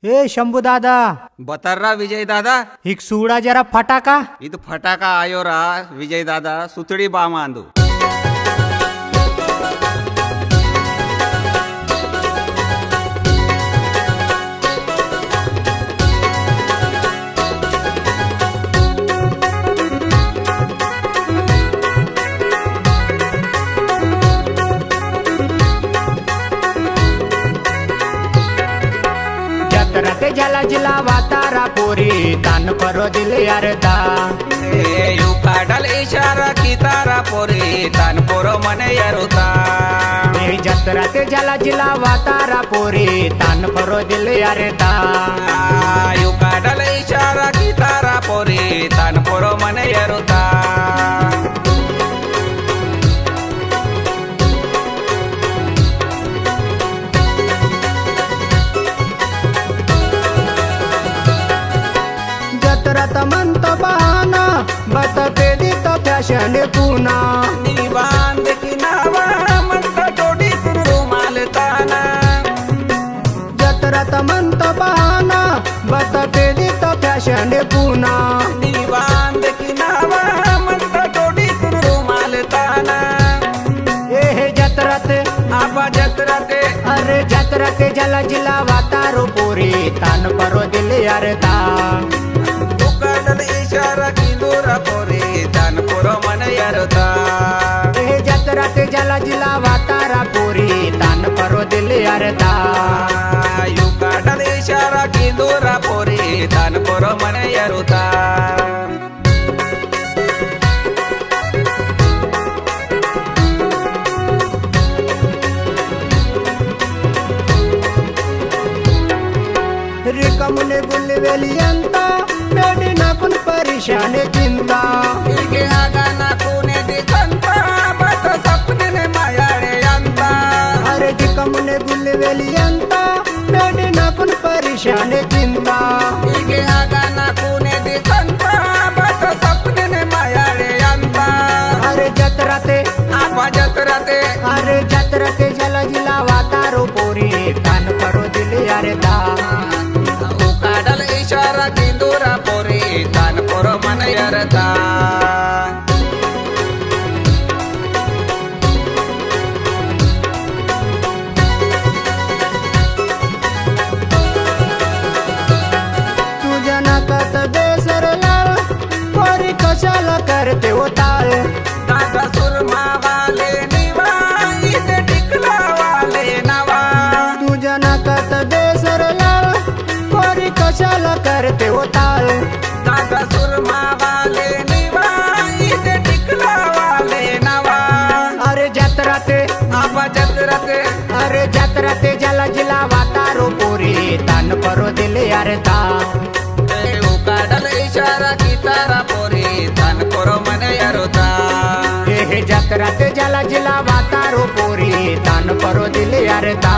ए शंभू दादा बतर्रा विजय दादा हिक सूड़ा जरा फटाका ಇದು ಫಟಾಕ ಆಯೋರ ವಿಜಯ್ ದಾದಾ ಸುತಡಿ ಬಾಮ ಅಂದು जतरते जला जिला वातारा पोरी तान परो दिल यारदा ಯು ಕಾಡಲ್ ಇಶಾರ ಕಿತಾರ ಪೋರಿ ತಾನ್ ಪೋರೋ ಮನೆ ಯರುತಾ ए जतरते जला जिला वातारा पोरी तान परो दिल यारदा ಯು ಕಾಡಲ್ ಇಶಾರ ಕಿತಾರ ಪೋರಿ ತಾನ್ ಪೋರೋ ಮನೆ ಯರುತಾ जतरत मंत बहाना बतते दी तो फॅशन पुना निवांद की नावा मंत टोडी रुमाल ताना जतरत मंत बहाना बतते दी तो फॅशन पुना निवांद की नावा मंत टोडी रुमाल ताना ए हे जतरते आपा जत्रते अरे जतरते जला जिला वातारो पोरी तान परो दिल यारदा काडल इशारा किंदूर पोरी तान पोरो मन यरुता ए जतरते जला जिला वातारा पोरी तान परो दिल यारदा यु काडल इशारा किंदूर पोरी तान पोरो मन यरुता रिकमुने गुल्वेलियंत बेडी नाकुन परेशान चिंता इके आगा नाकुने दिखंता बत सपने ने मायाडे अंता अरे रिकमुने गुल्वेलियंत बेडी नाकुन परेशान चिंता इके आगा नाकुने दिखंता बत सपने ने मायाडे अंता अरे जतरते आपा जत्रते अरे जतरते जला जिला वातारो पोरी तान परो दिल यारदा काडल इशारा किंदूर पोरी तान पोरो मन यरता तुझ्या नाकात बेसर लाल पोरी कशाला करते हो ताल दादा सुरमा वाले निवा इथे टिकला वाले नवा तुझ्या नाकात बेसर लाल पोरी कशाला करते हो ताल दादा सुरमा वाले निवा इथे टिकला वाले नवा अरे जतरते आपा जत्रते अरे जतरते जला जिला वातारो पोरी तान परो दिल यारदा काडल इशारा कितारा पोरी तान पोरो मन यरुता हे जतरते जला जिला वातारो पोरी तान परो दिल यारदा